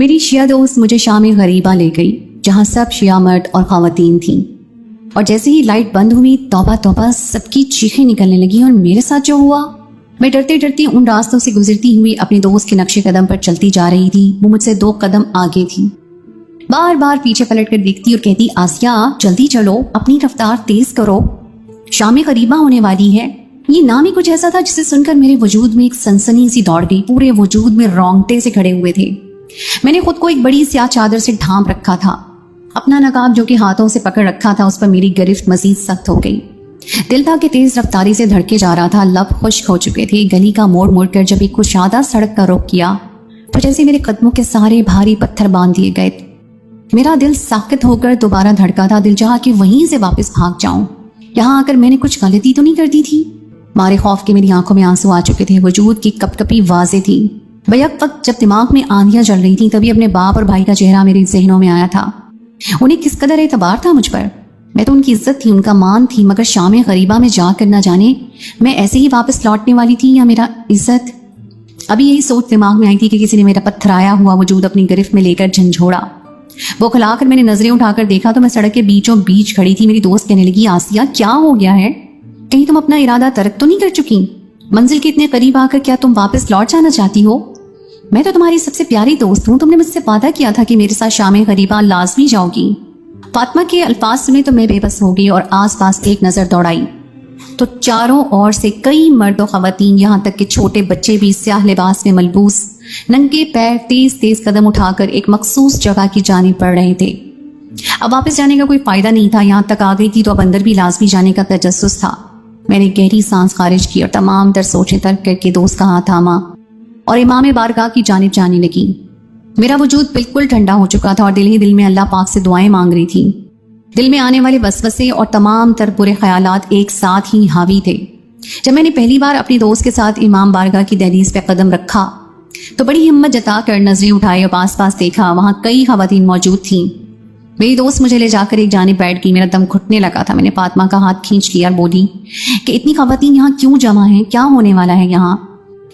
میری شیعہ دوست مجھے شام غریبہ لے گئی جہاں سب شیعہ مرد اور خواتین تھیں، اور جیسے ہی لائٹ بند ہوئی توبہ توبہ سب کی چیخیں نکلنے لگی، اور میرے ساتھ جو ہوا، میں ڈرتے ڈرتے ان راستوں سے گزرتی ہوئی اپنے دوست کے نقش قدم پر چلتی جا رہی تھی۔ وہ مجھ سے 2 قدم آگے تھی، بار بار پیچھے پلٹ کر دیکھتی اور کہتی، آسیہ جلدی چلو، اپنی رفتار تیز کرو، شام غریبہ ہونے والی ہے۔ یہ نام ہی کچھ ایسا تھا جسے سن کر میرے وجود میں ایک سنسنی سی دوڑ گئی، پورے وجود میں رونگٹے سے کھڑے ہوئے تھے۔ میں نے خود کو ایک بڑی سیاہ چادر سے ڈھانپ رکھا تھا، اپنا نقاب جو کہ ہاتھوں سے پکڑ رکھا تھا اس پر میری گرفت مزید سخت ہو گئی۔ دل تھا کہ تیز رفتاری سے دھڑکے جا رہا تھا، لب خشک ہو چکے تھے۔ گلی کا موڑ موڑ کر جب ایک کشادہ سڑک کا رخ کیا تو جیسے میرے قدموں کے سارے بھاری پتھر باندھ دیے گئے۔ میرا دل ساکت ہو کر دوبارہ دھڑکا تھا، دل چاہا کہ وہیں سے واپس بھاگ جاؤں، یہاں آ کر میں نے کچھ غلطی تو نہیں کر دی تھی۔ مارے خوف کے میری آنکھوں میں آنسو آ چکے تھے، وجود کی کپ کپی واضح تھی۔ بیک وقت جب دماغ میں آندیاں چل رہی تھیں تبھی اپنے باپ اور بھائی کا چہرہ میرے ذہنوں میں آیا تھا۔ انہیں کس قدر اعتبار تھا مجھ پر، میں تو ان کی عزت تھی، ان کا مان تھی، مگر شام غریبہ میں جا کر نہ جانے میں ایسے ہی واپس لوٹنے والی تھی یا میرا عزت۔ ابھی یہی سوچ دماغ میں آئی تھی کہ کسی نے میرا پتھرایا ہوا وجود اپنی گرفت میں لے کر جھنجھوڑا۔ وہ کھلا کر میں نے نظریں اٹھا کر دیکھا تو میں سڑک کے بیچوں بیچ کھڑی تھی۔ میری دوست کہنے لگی، آسیہ کیا ہو گیا ہے؟ کہیں تم اپنا ارادہ ترک تو نہیں کر چکی؟ منزل کے اتنے قریب آ کر کیا تم واپس لوٹ جانا چاہتی ہو؟ میں تو تمہاری سب سے پیاری دوست ہوں، تم نے مجھ سے وعدہ کیا تھا کہ میرے ساتھ شام غریبہ لازمی جاؤ گی۔ فاطمہ کے الفاظ سنے تو میں بے بس ہو گئی اور آس پاس ایک نظر دوڑائی تو چاروں اور سے کئی مرد و خواتین، یہاں تک کہ چھوٹے بچے بھی سیاہ لباس میں ملبوس، ننگے پیر تیز تیز قدم اٹھا کر ایک مخصوص جگہ کی جانب بڑھ رہے تھے۔ اب واپس جانے کا کوئی فائدہ نہیں تھا، یہاں تک آ گئی تھی تو اب اندر بھی لازمی جانے کا تجسس تھا۔ میں نے گہری سانس خارج کی اور تمام تر سوچیں ترک کر کے دوست کا ہاتھ تھاما اور امام بارگاہ کی جانب جانے لگی۔ میرا وجود بالکل ٹھنڈا ہو چکا تھا اور دل ہی دل میں اللہ پاک سے دعائیں مانگ رہی تھی۔ دل میں آنے والے وسوسے اور تمام تر برے خیالات ایک ساتھ ہی حاوی تھے۔ جب میں نے پہلی بار اپنی دوست کے ساتھ امام بارگاہ کی دہلیز پہ قدم رکھا تو بڑی ہمت جتا کر نظریں اٹھائی اور آس پاس دیکھا، وہاں کئی خواتین موجود تھیں۔ میری دوست مجھے لے جا کر ایک جانب بیٹھ گئی، میرا دم گھٹنے لگا تھا۔ میں نے فاطمہ کا ہاتھ کھینچ لیا اور بولی کہ اتنی خواتین یہاں کیوں جمع ہیں، کیا ہونے والا ہے یہاں؟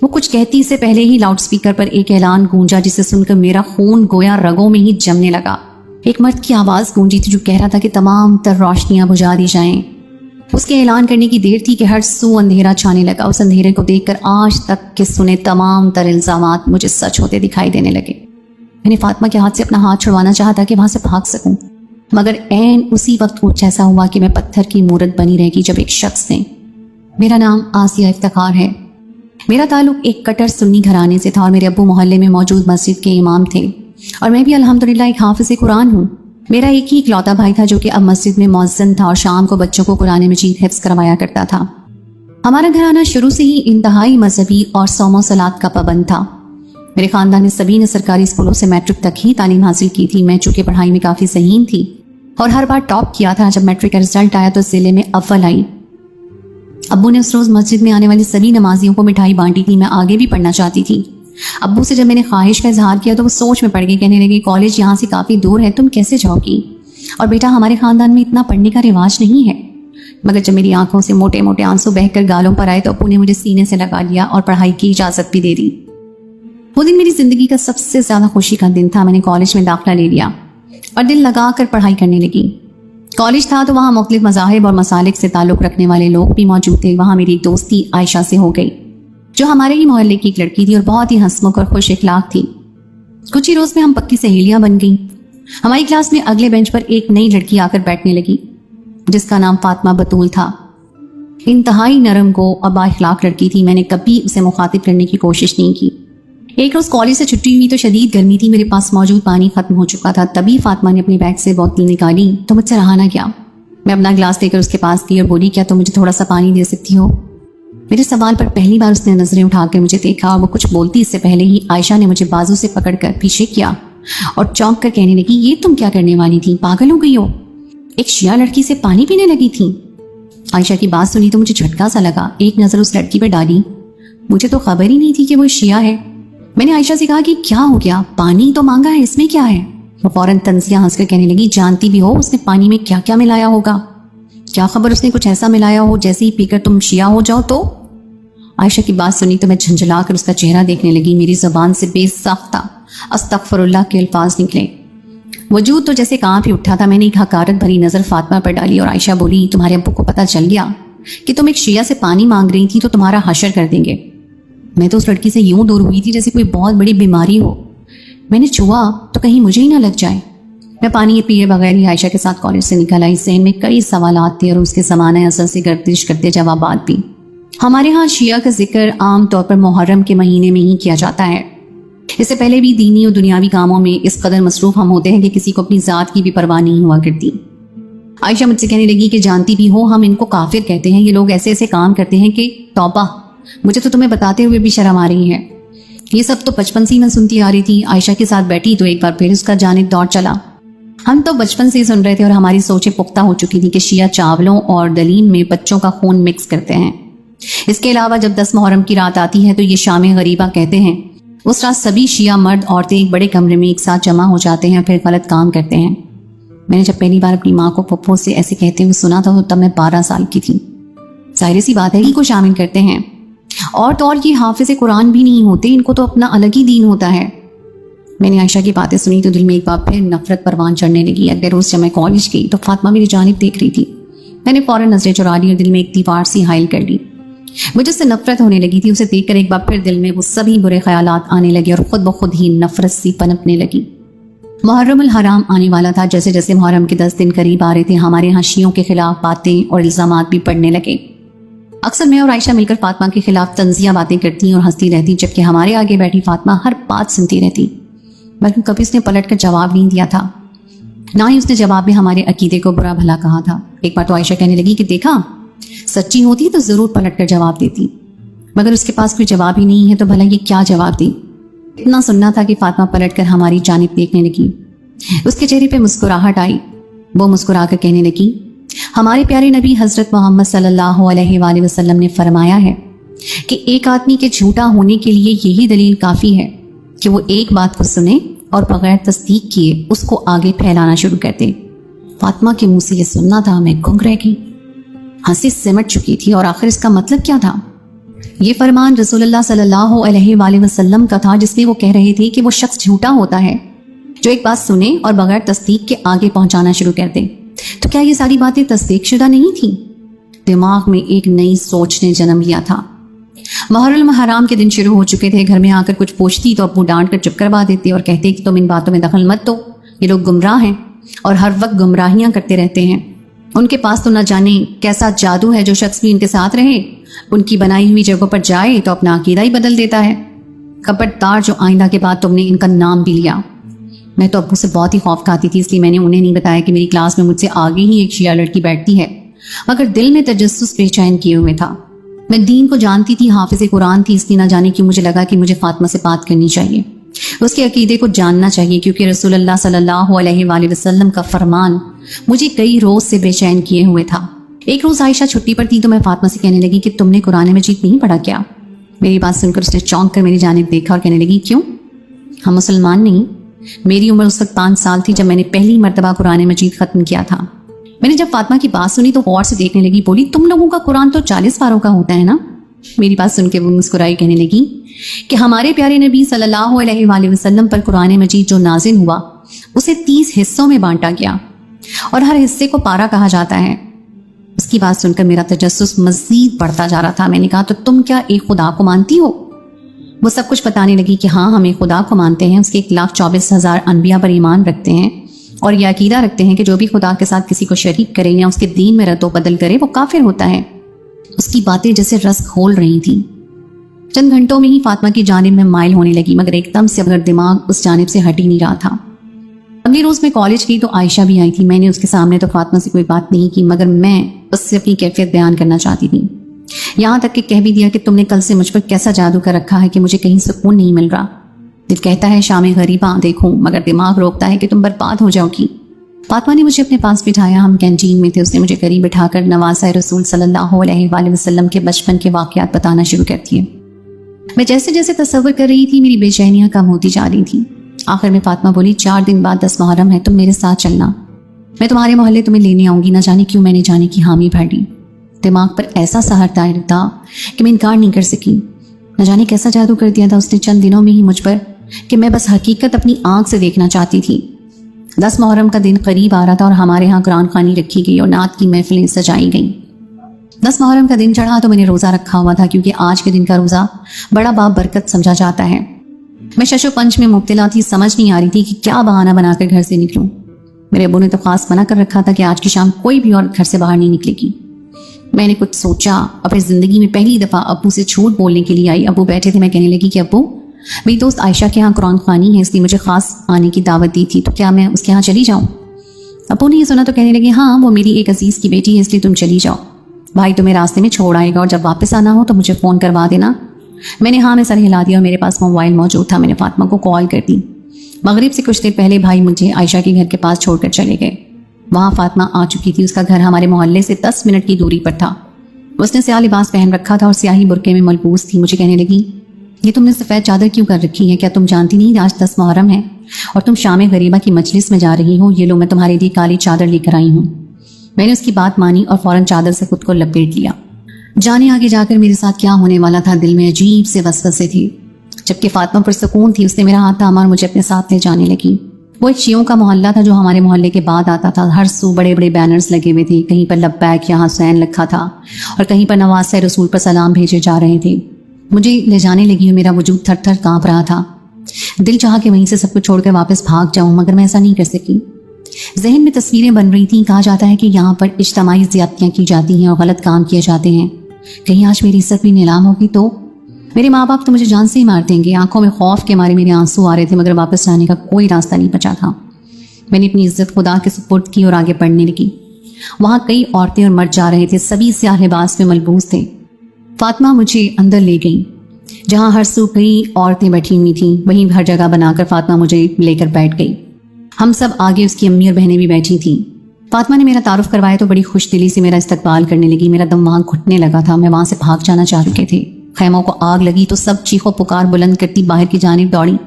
وہ کچھ کہتی سے پہلے ہی لاؤڈ سپیکر پر ایک اعلان گونجا جسے سن کر میرا خون گویا رگوں میں ہی جمنے لگا۔ ایک مرد کی آواز گونجی تھی جو کہہ رہا تھا کہ تمام تر روشنیاں بجھا دی جائیں۔ اس کے اعلان کرنے کی دیر تھی کہ ہر سو اندھیرا چھانے لگا۔ اس اندھیرے کو دیکھ کر آج تک کے سنے تمام تر الزامات مجھے سچ ہوتے دکھائی دینے لگے۔ میں نے فاطمہ کے ہاتھ سے اپنا ہاتھ چھڑوانا چاہا تھا کہ وہاں سے بھاگ سکوں، مگر عین اسی وقت کچھ ایسا ہوا کہ میں پتھر کی مورت بنی رہ گئی جب ایک شخص نے، میرا نام آسیہ افتخار ہے، میرا تعلق ایک کٹر سنی گھرانے سے تھا اور میرے ابو محلے میں موجود مسجد کے امام تھے اور میں بھی الحمدللہ ایک حافظ قرآن ہوں۔ میرا ایک ہی اکلوتا بھائی تھا جو کہ اب مسجد میں مؤذن تھا اور شام کو بچوں کو قرآن مجید حفظ کروایا کرتا تھا۔ ہمارا گھرانہ شروع سے ہی انتہائی مذہبی اور صوم و صلات کا پابند تھا۔ میرے خاندان میں سبھی نے سرکاری اسکولوں سے میٹرک تک ہی تعلیم حاصل کی تھی۔ میں چونکہ پڑھائی میں کافی ذہین تھی اور ہر بار ٹاپ کیا تھا، جب میٹرک کا رزلٹ آیا تو ضلع میں اول آئی۔ ابو نے اس روز مسجد میں آنے والی سبھی نمازیوں کو مٹھائی بانٹی تھی۔ میں آگے بھی پڑھنا چاہتی تھی۔ ابو سے جب میں نے خواہش کا اظہار کیا تو وہ سوچ میں پڑ گئی، کہنے لگی کالج یہاں سے کافی دور ہے، تم کیسے جاؤ گی؟ اور بیٹا ہمارے خاندان میں اتنا پڑھنے کا رواج نہیں ہے۔ مگر جب میری آنکھوں سے موٹے موٹے آنسو بہہ کر گالوں پر آئے تو ابو نے مجھے سینے سے لگا لیا اور پڑھائی کی اجازت بھی دے دی۔ وہ دن میری زندگی کا سب سے زیادہ خوشی کا دن تھا۔ میں نے کالج میں داخلہ لے لیا اور دل لگا کر پڑھائی کرنے لگی۔ کالج تھا تو وہاں مختلف مذاہب اور مسالک سے تعلق رکھنے والے لوگ بھی موجود تھے۔ وہاں میری ایک دوستی عائشہ سے ہو گئی جو ہمارے ہی محلے کی ایک لڑکی تھی اور بہت ہی ہنسمکھ اور خوش اخلاق تھی۔ کچھ ہی روز میں ہم پکی سہیلیاں بن گئیں۔ ہماری کلاس میں اگلے بینچ پر ایک نئی لڑکی آ کر بیٹھنے لگی جس کا نام فاطمہ بطول تھا۔ انتہائی نرم گو اور با اخلاق لڑکی تھی۔ میں نے کبھی اسے مخاطب کرنے کی کوشش نہیں کی۔ ایک روز کالج سے چھٹی ہوئی تو شدید گرمی تھی، میرے پاس موجود پانی ختم ہو چکا تھا۔ تبھی فاطمہ نے اپنی بیگ سے بوتل نکالی تو مجھ سے رہا نہ گیا۔ میں اپنا گلاس لے کر اس کے پاس گئی اور بولی کیا تم مجھے تھوڑا سا پانی دے سکتی ہو؟ میرے سوال پر پہلی بار اس نے نظریں اٹھا کر مجھے دیکھا اور وہ کچھ بولتی اس سے پہلے ہی عائشہ نے مجھے بازو سے پکڑ کر پیچھے کیا اور چونک کر کہنے لگی یہ تم کیا کرنے والی تھی، پاگل ہو گئی ہو؟ ایک شیعہ لڑکی سے پانی پینے لگی تھی؟ عائشہ کی بات سنی تو مجھے جھٹکا سا لگا۔ ایک نظر اس لڑکی پہ ڈالی، مجھے تو خبر ہی نہیں تھی کہ وہ شیعہ ہے۔ میں نے عائشہ سے کہا کہ کیا ہو گیا، پانی تو مانگا ہے، اس میں کیا ہے؟ وہ فوراً طنزیہ ہنس کر کہنے لگی جانتی بھی ہو اس نے پانی میں کیا کیا ملایا ہوگا؟ کیا خبر اس نے کچھ ایسا ملایا ہو جیسے ہی پی کر تم شیعہ ہو جاؤ تو؟ عائشہ کی بات سنی تو میں جھنجھلا کر اس کا چہرہ دیکھنے لگی۔ میری زبان سے بے ساختہ अस्तगफिरुल्लाह के अल्फाज निकले। वजूद तो जैसे कांप ही उठा था। मैंने एक हकारत भरी नज़र फातिमा पर डाली और आयशा बोली, तुम्हारे अब्बू को पता चल गया कि तुम एक शिया से पानी मांग रही थी तो तुम्हारा हशर कर देंगे। मैं तो उस लड़की से यूं दूर हुई थी जैसे कोई बहुत बड़ी बीमारी हो। मैंने छुआ तो कहीं मुझे ही ना लग जाए। मैं पानी पिए बगैर ही आयशा के साथ कॉलेज से निकल आई। ज़हन में कई सवालात थे और उसके ज़माने असल से गर्दिश करते जवाबात भी। हमारे यहाँ शिया का जिक्र आम तौर पर मुहर्रम के महीने में ही किया जाता है। इससे पहले भी दीनी और दुनियावी कामों में इस कदर मसरूफ हम होते हैं कि किसी को अपनी ज़ात की भी परवाह नहीं हुआ करती। आयशा मुझसे कहने लगी कि जानती भी हो हम इनको काफिर कहते हैं। ये लोग ऐसे ऐसे काम करते हैं कि तौबा, मुझे तो तुम्हें बताते हुए भी शर्म आ रही है। ये सब तो बचपन से ही मैं सुनती आ रही थी। आयशा के साथ बैठी तो एक बार फिर उसका जानिब दौड़ चला। हम तो बचपन से ही सुन रहे थे और हमारी सोचें पुख्ता हो चुकी थी कि शिया चावलों और दलीम में बच्चों का खून मिक्स करते हैं। इसके अलावा जब 10 मुहर्रम की रात आती है तो ये शाम गरीबा कहते हैं। उस रात सभी शिया मर्द औरतें एक बड़े कमरे में एक साथ जमा हो जाते हैं और फिर गलत काम करते हैं। मैंने जब पहली बार अपनी माँ को पप्पो से ऐसे कहते हुए सुना था तो तब मैं 12 साल की थी। जाहिर सी बात है कि को शामिल करते हैं। और तो और ये हाफिज कुरान भी नहीं होते, इनको तो अपना अलग ही दीन होता है। मैंने आयशा की बातें सुनी तो दिल में एक बार फिर नफरत परवान चढ़ने लगी। अगर उस जब मैं कॉलेज गई तो फातिमा मेरी जानिब देख रही थी। मैंने फौरन नजरें चुरा ली और दिल में एक दीवार सी हाइल कर ली। मुझे उससे नफरत होने लगी थी। उसे देखकर एक बार फिर दिल में वो सभी बुरे ख्यालात आने लगे और खुद ब खुद ही नफरत सी पनपने लगी। मुहर्रमुल हराम आने वाला था। जैसे जैसे मुहर्रम के 10 दिन करीब आ रहे थे हमारे यहाँ शियों के खिलाफ बातें और इल्जामात भी पड़ने लगे। अक्सर मैं और आयशा मिलकर फातिमा के खिलाफ तंजिया बातें करती और हंसती रहती, जबकि हमारे आगे बैठी फातिमा हर बात सुनती रहती, बल्कि कभी उसने पलट कर जवाब नहीं दिया था। ना ही उसने जवाब में हमारे अकीदे को बुरा भला कहा था। एक बार तो आयशा कहने लगी कि देखा, सच्ची होती तो जरूर पलट कर जवाब देती, मगर उसके पास कोई जवाब ही नहीं है तो भला ये क्या जवाब दी। इतना सुनना था कि फातिमा पलट कर हमारी जानिब देखने लगी। उसके चेहरे पे मुस्कुराहट आई। वो मुस्कुरा कर कहने लगी, हमारे प्यारे नबी हजरत मोहम्मद सल्लल्लाहु अलैहि वसल्लम ने फरमाया है कि एक आदमी के झूठा होने के लिए यही दलील काफी है कि वो एक बात को सुने और बगैर तस्दीक किए उसको आगे फैलाना शुरू कर दे। फातिमा के मुंह से ये सुनना था, मैं गुंग रह गई। हंसी सिमट चुकी थी और आखिर इसका मतलब क्या था। ये फरमान रसूलुल्लाह सल्लल्लाहु अलैहि वसल्लम का था, जिसमें वो कह रहे थे कि वो शख्स झूठा होता है जो एक बात सुने और बगैर तस्दीक के आगे पहुंचाना शुरू कर दे। तो क्या ये सारी बातें तस्दीक शुदा नहीं थी? दिमाग में एक नई सोच ने जन्म लिया था। मुहर्रम हराम के दिन शुरू हो चुके थे। घर में आकर कुछ पूछती तो अब्बू डांट कर चुप करवा देते और कहते कि तुम इन बातों में दखल मत दो, ये लोग गुमराह हैं और हर वक्त गुमराहियां करते रहते हैं। उनके पास तो न जाने कैसा जादू है, जो शख्स भी इनके साथ रहे उनकी बनाई हुई जगहों पर जाए तो अपना अकीदा ही बदल देता है। कपटदार जो आइंदा के बाद तुमने इनका नाम भी लिया। मैं तो अब्बू से बहुत ही खौफ खाती थी, इसलिए मैंने उन्हें नहीं बताया कि मेरी क्लास में मुझसे आगे ही एक शिया लड़की बैठती है, मगर दिल में तजस्सुस बेचैन किए हुए था। मैं दीन को जानती थी, हाफिज कुरान थी, इसलिए ना जाने क्यों मुझे लगा कि मुझे फातिमा से बात करनी चाहिए, उसके अकीदे को जानना चाहिए, क्योंकि रसूलुल्लाह सल्लल्लाहु अलैहि वसल्लम का फरमान मुझे कई रोज से बेचैन किए हुए था। एक रोज आयशा छुट्टी पर थी तो मैं फातिमा से कहने लगी कि तुमने कुरान मजीद नहीं पढ़ा क्या? मेरी बात सुनकर उसने चौंक कर मेरी जानिब देखा और कहने लगी, क्यों? हम मुसलमान नहीं। मेरी उम्र उस वक्त 5 साल थी जब मैंने पहली मर्तबा कुरान मजीद खत्म किया था। मैंने जब फातिमा की बात सुनी तो गौर से देखने लगी। बोली, तुम लोगों का कुरान तो 40 पारों का होता है ना? मेरी बात सुन के वो मुस्कुराई, कहने लगी कि हमारे प्यारे नबी सल्लल्लाहु अलैहि वसल्लम पर कुरान मजीद जो नाजिल हुआ उसे 30 हिस्सों में बांटा गया और हर हिस्से को पारा कहा जाता है। उसकी बात सुनकर मेरा तजस्सुस मजीद बढ़ता जा रहा था। मैंने कहा, तो तुम क्या एक खुदा को मानती हो? वो सब कुछ बताने लगी कि हाँ, हम एक खुदा को मानते हैं, उसके 1,24,000 अनबिया पर ईमान रखते हैं और यह अकीदा रखते हैं कि जो भी खुदा के साथ किसी को शरीक करे या उसके दीन में रद्दो बदल करे वो काफिर होता है। उसकी बातें जैसे रस खोल रही थी। चंद घंटों में ही फातिमा की जानिब में माइल होने लगी, मगर एकदम से अगर दिमाग उस जानिब से हट ही नहीं रहा था। अगली रोज मैं कॉलेज गई तो आयशा भी आई थी। मैंने उसके सामने तो फातिमा से कोई बात नहीं की, मगर मैं उससे अपनी कैफियत बयान करना चाहती थी। यहाँ तक कि कह भी दिया कि तुमने कल से मुझ पर कैसा जादू कर रखा है कि मुझे कहीं सुकून नहीं मिल रहा। दिल कहता है शाम गरीबा देखूं, मगर दिमाग रोकता है कि तुम बर्बाद हो जाओगी। फातिमा ने मुझे अपने पास बिठाया। हम कैंटीन में थे। उसने मुझे करीब बिठाकर नवासा रसूल सल्लल्लाहु अलैहि वसल्लम के बचपन के वाकयात बताना शुरू कर दिए। मैं जैसे जैसे तसव्वुर कर रही थी मेरी बेचैनियां कम होती जा रही थी। आखिर में फातिमा बोली, 4 दिन बाद 10 मुहर्रम है, तुम मेरे साथ चलना, मैं तुम्हारे मोहल्ले तुम्हें लेने आऊंगी। ना जाने क्यों मैंने जाने की हामी भर ली। दिमाग पर ऐसा सहर दायर था कि मैं इनकार नहीं कर सकी। न जाने कैसा जादू कर दिया था उसने। चंद दिनों में ही मुझ पर कि मैं बस हकीकत अपनी आंख से देखना चाहती थी। 10 मुहर्रम का दिन करीब आ रहा था और हमारे यहाँ कुरान खानी रखी गई और नात की महफिलें सजाई गईं। 10 मुहर्रम का दिन चढ़ा तो मैंने रोज़ा रखा हुआ था, क्योंकि आज के दिन का रोज़ा बड़ा बाबरकत समझा जाता है। मैं शशो पंच में मुब्तला थी, समझ नहीं आ रही थी कि क्या बहाना बनाकर घर से निकलूं। मेरे अब्बू ने तो खास मना कर रखा था कि आज की शाम कोई भी औरत घर से बाहर नहीं निकलेगी। मैंने कुछ सोचा और फिर जिंदगी में पहली दफ़ा अब्बू से झूठ बोलने के लिए आई। अब्बू बैठे थे, मैं कहने लगी कि अब्बू, मेरी दोस्त आयशा के यहाँ कुरान खानी है, इसलिए मुझे खास आने की दावत दी थी, तो क्या मैं उसके यहाँ चली जाऊँ? अब्बू ने ये सुना तो कहने लगे, हाँ वो मेरी एक अजीज़ की बेटी है, इसलिए तुम चली जाओ, भाई तुम्हें रास्ते में छोड़ आएगा और जब वापस आना हो तो मुझे फ़ोन करवा देना। मैंने हाँ में सर हिला दिया और मेरे पास मोबाइल मौजूद था। मैंने फातिमा को कॉल कर दी। मगरिब से कुछ देर पहले भाई मुझे आयशा के घर के पास छोड़कर चले गए। वहाँ फातिमा आ चुकी थी। उसका घर हमारे मोहल्ले से 10 मिनट की दूरी पर था। उसने स्याह लिबास पहन रखा था और स्याही बुरके में मलबूस थी। मुझे कहने लगी, ये तुमने सफ़ेद चादर क्यों कर रखी है? क्या तुम जानती नहीं आज 10 मुहर्रम है और तुम शाम गरीबा की मजलिस में जा रही हो? ये लो, मैं तुम्हारे लिए काली चादर लेकर आई हूँ। मैंने उसकी बात मानी और फौरन चादर से खुद को लपेट लिया। जाने आगे जाकर मेरे साथ क्या होने वाला था, दिल में अजीब से वसवसे थे। जबकि फातिमा पर सुकून थी, उसने मेरा हाथ थामा और मुझे अपने साथ ले जाने लगी। वो एक शियों का मोहल्ला था जो हमारे मोहल्ले के बाद आता था। हर सू बड़े बड़े बैनर्स लगे हुए थे। कहीं पर लब्बैक या हुसैन लिखा था और कहीं पर नवाज़ रसूल पर सलाम भेजे जा रहे थे। मुझे ले जाने लगी और मेरा वजूद थर थर काँप रहा था। दिल चाह के वहीं से सब कुछ छोड़कर वापस भाग जाऊं, मगर मैं ऐसा नहीं कर सकी। जहन में तस्वीरें बन रही थीं। कहा जाता है कि यहाँ पर इज्तमाई ज़्यादतियाँ की जाती हैं और गलत काम किए जाते हैं। कहीं आज मेरी इज्जत भी नीलाम होगी तो मेरे माँ बाप तो मुझे जान से ही मार देंगे। आंखों में खौफ के मारे मेरे आंसू आ रहे थे, मगर वापस जाने का कोई रास्ता नहीं बचा था। मैंने अपनी इज्जत खुदा के सुपुर्द की और आगे बढ़ने लगी। वहाँ कई औरतें और मर्द जा रहे थे, सभी स्याह लिबास में मलबूस थे। फातिमा मुझे अंदर ले गई जहाँ हर सू कई औरतें बैठी हुई थीं। वहीं हर जगह बनाकर फातिमा मुझे लेकर बैठ गई। हम सब आगे उसकी अम्मी और बहनें भी बैठी थीं। फातिमा ने मेरा तारुफ करवाया तो बड़ी खुश दिली से मेरा इस्तकबाल करने लगी। मेरा दम वहाँ घुटने लगा था। मैं वहाँ से भाग जाना चाह चुके थे। खैमों को आग लगी तो सब चीखों पुकार बुलंद करती बाहर की जानिब दौड़ी।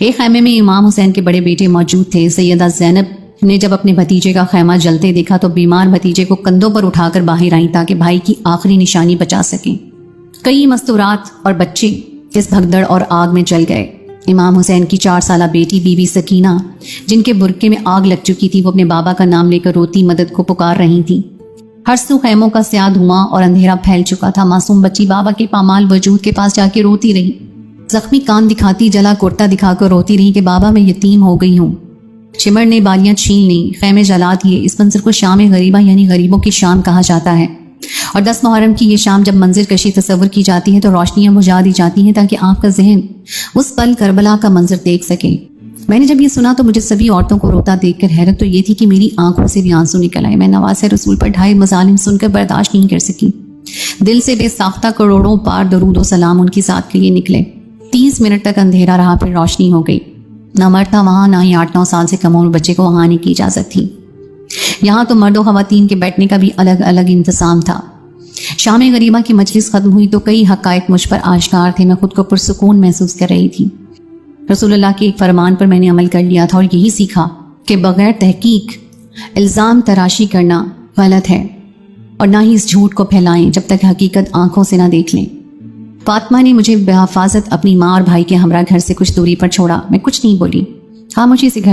एक खैमे में इमाम हुसैन के बड़े बेटे मौजूद थे। सैयदा ज़ैनब ने जब अपने भतीजे का खैमा जलते देखा तो बीमार भतीजे को कंधों पर उठाकर बाहर आई ताकि भाई की आखिरी निशानी बचा सकें। कई मस्तूरात और बच्चे इस भगदड़ और आग में जल गए। इमाम हुसैन की 4 साला बेटी बीबी सकीना, जिनके बुरके में आग लग चुकी थी, वो अपने बाबा का नाम लेकर रोती मदद को पुकार रही थी। हर सू खैमों का स्याह धुआं और अंधेरा फैल चुका था। मासूम बच्ची बाबा के पामाल वजूद के पास जाके रोती रही। जख्मी कान दिखाती, जला कुर्ता दिखाकर रोती रही कि बाबा मैं यतीम हो गई हूँ। चिमर ने बालियां छीन ली, खैमे जला दिए। इस मंजर को शाम गरीबा यानी गरीबों की शाम कहा जाता है। और 10 मुहर्रम की ये शाम जब मंजिर कशी तस्वर की जाती है तो रोशनियां बुझा दी जाती हैं ताकि आपका जहन उस पल करबला का मंजर देख सके। मैंने जब ये सुना तो मुझे सभी औरतों को रोता देखकर हैरत तो ये थी कि मेरी आंखों से भी आंसू निकल आए। मैं नवाज़ रसूल पर ढाई मजालिम सुनकर बर्दाश्त नहीं कर सकी। दिल से बेसाख्ता करोड़ों बार दरूद व सलाम उनकी ज़ात के लिए निकले। 30 मिनट तक अंधेरा रहा, फिर रोशनी हो गई। ना मर्द था वहाँ, ना ही 8-9 साल से कम उम्र बच्चे को वहाँ आने की इजाज़त थी। यहाँ तो मर्द व ख़वातीन के बैठने का भी अलग अलग इंतज़ाम था। शाम गरीबा की मजलिस खत्म हुई तो कई हक़ाइक़ मुझ पर आश्कार थे। मैं खुद को पुरसुकून महसूस कर रही थी। रसूलुल्लाह के एक फरमान पर मैंने अमल कर लिया था और यही सीखा कि बगैर तहकीक इल्ज़ाम तराशी करना गलत है और ना ही इस झूठ को फैलाएं जब तक हकीकत आंखों से ना देख लें। फातिमा ने मुझे बेहिफाजत अपनी माँ और भाई के हमरा घर से कुछ दूरी पर छोड़ा। मैं कुछ नहीं बोली। हाँ, मुझे इसे घर